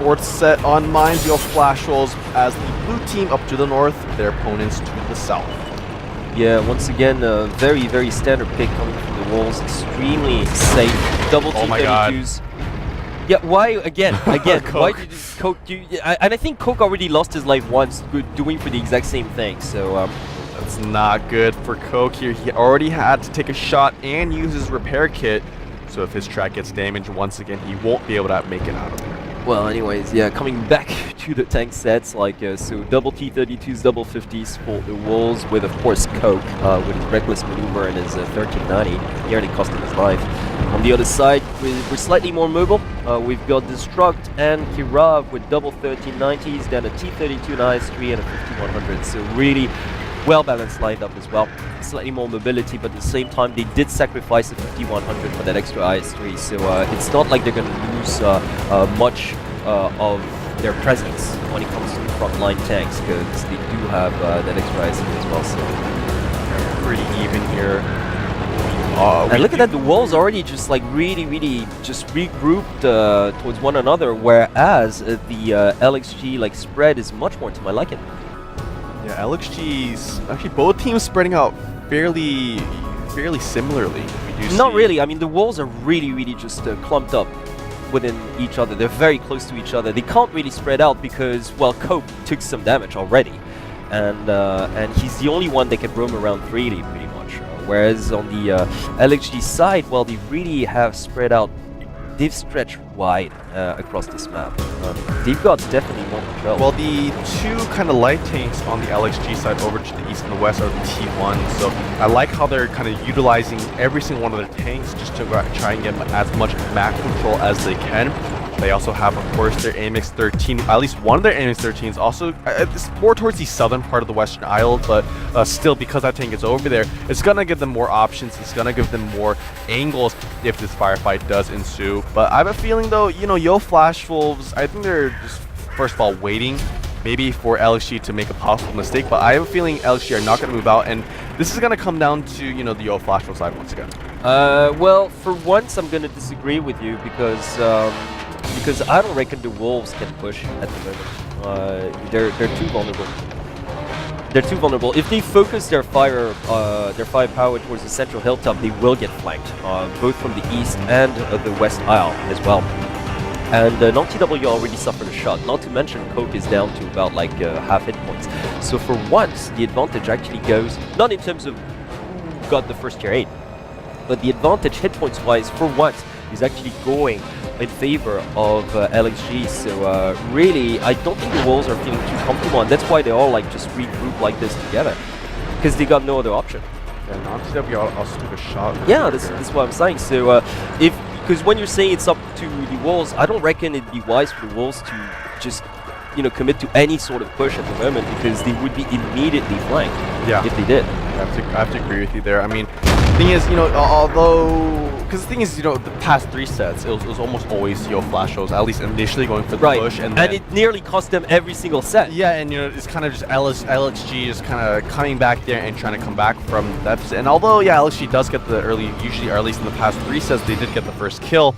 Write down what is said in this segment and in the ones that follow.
eSports set on mines, you'll flash rolls as the blue team up to the north, their opponents to the south. Yeah, once again, very, very standard pick coming from the walls. Extremely safe. Double T32s. Yeah, why again? Why did Coke do? And I think Coke already lost his life once doing for the exact same thing. So that's not good for Coke here. He already had to take a shot and use his repair kit. So if his track gets damaged once again, he won't be able to make it out of there. Well, anyways, yeah, coming back to the tank sets, like so double T32s, double 50s for the walls with, of course, Coke with his reckless maneuver and his 1390, nearly cost him his life. On the other side, we're slightly more mobile. We've got Destruct and Kirav with double 1390s, then a T32 and IS3 and a 5100. So really well-balanced lineup as well. Slightly more mobility, but at the same time, they did sacrifice the 5100 for that extra IS3. So it's not like they're going to lose much of their presence when it comes to the frontline tanks, because they do have that extra IS3 as well. So they're pretty even here. And look at that, the walls already just like really just regrouped towards one another, whereas the LXG like spread is much more to my liking. Yeah, LXG's actually both teams spreading out fairly similarly. Not really. I mean, the walls are really just clumped up within each other. They're very close to each other. They can't really spread out because, well, Cope took some damage already, and he's the only one that can roam around freely, pretty much. Whereas on the LXG side, well, they really have spread out. They've stretched wide across this map. They've got definitely more control. Well, the two kind of light tanks on the LXG side over to the east and the west are the T1. So I like how they're kind of utilizing every single one of their tanks just to try and get as much map control as they can. They also have, of course, their AMX 13. At least one of their AMX 13s also it's more towards the southern part of the Western Isle, but still, because that tank is over there, it's going to give them more options. It's going to give them more angles if this firefight does ensue. But I have a feeling, though, you know, Yo Flash Wolves, I think they're just, first of all, waiting maybe for LXG to make a possible mistake, but I have a feeling LXG are not going to move out, and this is going to come down to, you know, the Yo Flash Wolves side once again. Well, for once, I'm going to disagree with you because I don't reckon the Wolves can push at the moment. They're too vulnerable. They're too vulnerable. If they focus their firepower towards the central hilltop, they will get flanked, both from the east and the west isle as well. And non-TW already suffered a shot. Not to mention, Coke is down to about like half hit points. So for once, the advantage actually goes not in terms of who got the first tier 8, but the advantage hit points wise for once is actually going in favor of LXG. So really, I don't think the Wolves are feeling too comfortable, and that's why they all like just regroup like this together, because they got no other option. And non-TW also took a shot. Yeah, that's what I'm saying. So because when you're saying it's up to the Wolves, I don't reckon it'd be wise for the Wolves to just, you know, commit to any sort of push at the moment, because they would be immediately flanked if they did. I have to agree with you there. I mean, the thing is, you know, because the thing is, you know, the past 3 sets, it was almost always Yo Flash Wolves, at least initially going for the push, and it nearly cost them every single set. Yeah, and you know, it's kind of just LXG just kind of coming back there and trying to come back from that. And although, yeah, LXG does get the usually, or at least in the past 3 sets, they did get the first kill.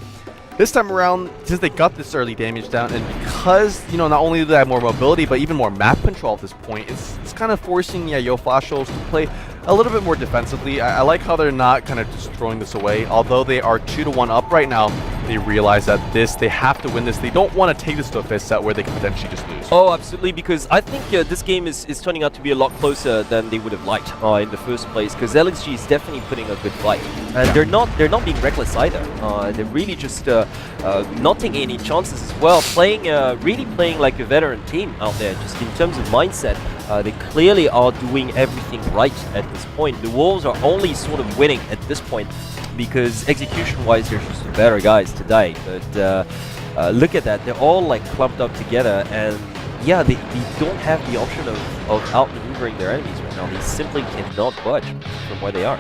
This time around, since they got this early damage down, and because, you know, not only do they have more mobility, but even more map control at this point, it's kind of forcing, Yo Flash Wolves to play a little bit more defensively. I like how they're not kind of just throwing this away. Although they are 2-1 up right now, they realize that they have to win this. They don't want to take this to a 5th set where they can potentially just lose. Oh, absolutely, because I think this game is turning out to be a lot closer than they would have liked in the first place, because LXG is definitely putting a good fight. And they're not being reckless either. They're really just not taking any chances as well, really playing like a veteran team out there, just in terms of mindset. They clearly are doing everything right at this point. The Wolves are only sort of winning at this point because execution-wise, they're just better guys today. But look at that. They're all like clumped up together, and yeah, they don't have the option of outmaneuvering their enemies right now. They simply cannot budge from where they are.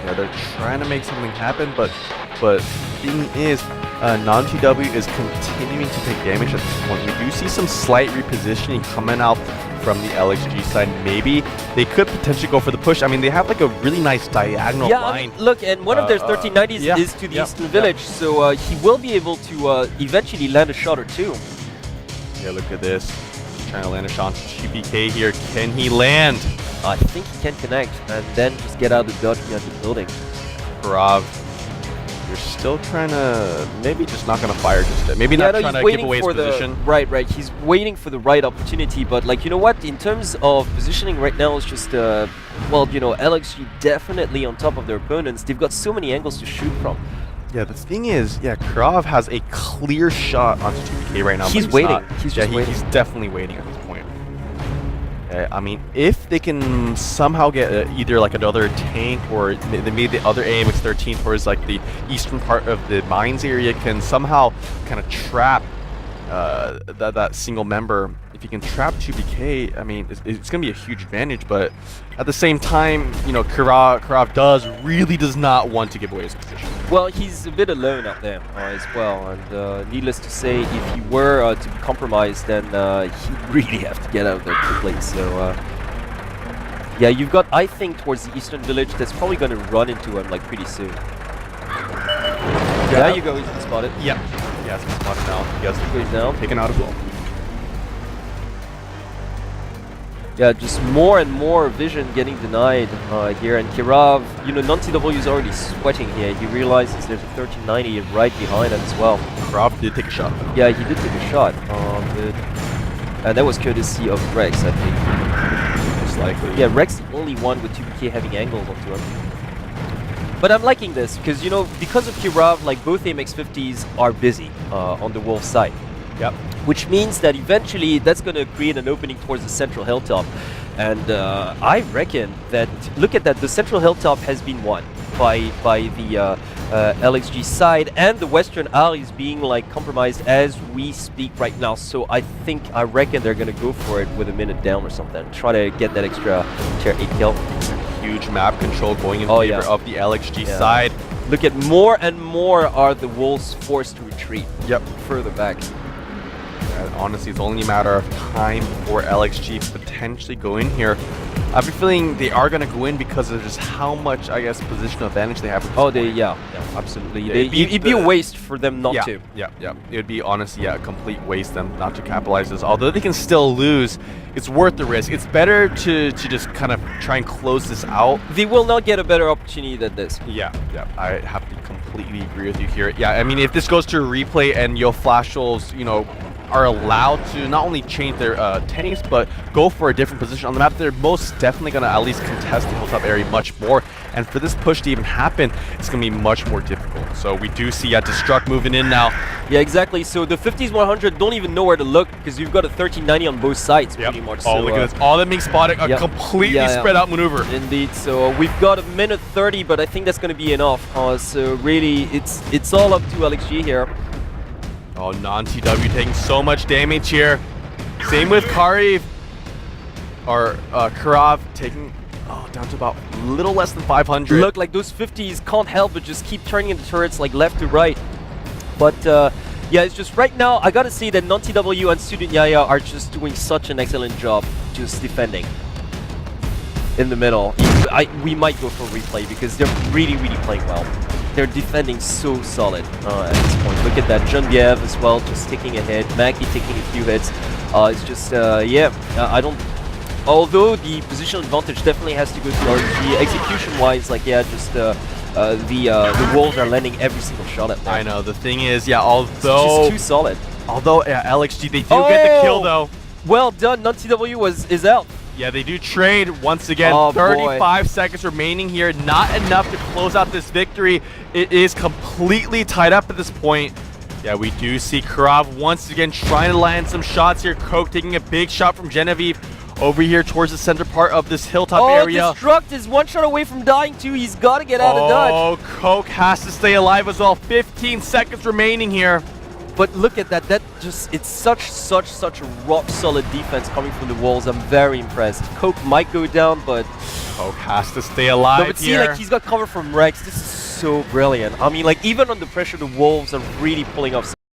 Yeah, they're trying to make something happen, but the thing is, non-TW is continuing to take damage at this point. We do see some slight repositioning coming out from the LXG side. Maybe they could potentially go for the push. I mean, they have like a really nice diagonal line. I mean, look, and one of their 1390s is to the eastern village, so he will be able to eventually land a shot or two. Yeah, look at this. Trying to land a shot on TBK here. Can he land? I think he can connect and then just get out of the dodge behind the building. Krav, you're still trying to, maybe just not going to fire just yet. Maybe not trying to give away his position. Right. He's waiting for the right opportunity, but like, you know what? In terms of positioning right now, it's just, well, you know, LXG definitely on top of their opponents. They've got so many angles to shoot from. Yeah, the thing is, yeah, Krav has a clear shot onto TBK right now. He's waiting. He's just waiting. He's definitely waiting at this point. I mean, if they can somehow get either like another tank or maybe the other AMX-13 towards like the eastern part of the mines area can somehow kind of trap that single member. If you can trap 2BK, I mean, it's going to be a huge advantage, but at the same time, you know, Krav really does not want to give away his position. Well, he's a bit alone out there as well, and needless to say, if he were to be compromised, then he'd really have to get out of there quickly. So, yeah, you've got, I think, towards the eastern village that's probably going to run into him like pretty soon. There you go, he's been spotted. Yeah, he's been spotted now. He has now taken out as well. Yeah, just more and more vision getting denied here, and Kirav, you know, non-TW is already sweating here. He realizes there's a 1390 right behind him as well. Kirav did take a shot, though. Yeah, he did take a shot. And that was courtesy of Rex, I think. Most likely. Yeah, Rex the only one with 2BK having angles onto him. But I'm liking this, because, you know, because of Kirav, like, both AMX-50s are busy on the Wolf side. Yep. Which means that eventually that's going to create an opening towards the central hilltop. And I reckon that, look at that, the central hilltop has been won by the LXG side, and the western alley is being like compromised as we speak right now. So I reckon they're going to go for it with a minute down or something. Try to get that extra tier 8 kill. Huge map control going in favor of the LXG side. Look at more and more are the Wolves forced to retreat. Yep. Further back. Honestly, it's only a matter of time for LXG potentially go in here. I have a feeling they are going to go in because of just how much, I guess, positional advantage they have. Yeah, absolutely. Yeah, it'd be a waste for them not to. Yeah. It would be, honestly, a complete waste them not to capitalize this. Although they can still lose, it's worth the risk. It's better to just kind of try and close this out. They will not get a better opportunity than this. Yeah. I have to completely agree with you here. Yeah, I mean, if this goes to a replay and Yo Flashels, you know, are allowed to not only change their tanks, but go for a different position on the map, they're most definitely going to at least contest the hilltop area much more. And for this push to even happen, it's going to be much more difficult. So we do see Destruct moving in now. Yeah, exactly. So the 50s 100 don't even know where to look because you've got a 1390 on both sides, pretty much. Oh, so, look at this. All that being spotted, a completely spread out maneuver. Indeed. So we've got a minute 30, but I think that's going to be enough. So really, it's all up to LXG here. Oh, non-TW taking so much damage here. Same with Kariv. Or Karav taking down to about a little less than 500. Look, like those 50s can't help but just keep turning into turrets like left to right. But yeah, it's just right now, I gotta say that non-TW and Student Yaya are just doing such an excellent job just defending in the middle. We might go for a replay because they're really playing well. They're defending so solid at this point. Look at that, Genevieve as well, just sticking ahead. Mackie taking a few hits. It's just, I don't... Although the positional advantage definitely has to go to RG, execution-wise, like, yeah, just the Wolves are landing every single shot at them. I know, the thing is, although... It's just too solid. Although, LXG, they do get the kill, though. Well done, non-TW is out. Yeah, they do trade once again. 35 seconds remaining here. Not enough to close out this victory. It is completely tied up at this point. Yeah, we do see Karav once again trying to land some shots here. Coke taking a big shot from Genevieve over here towards the center part of this hilltop area. Destruct is one shot away from dying too. He's got to get out of dodge. Oh, Coke has to stay alive as well. 15 seconds remaining here. But look at that, it's such a rock solid defense coming from the Wolves. I'm very impressed. Coke might go down, but Coke has to stay alive but see, like, he's got cover from Rex. This is so brilliant. I mean, like, even under pressure, the Wolves are really pulling off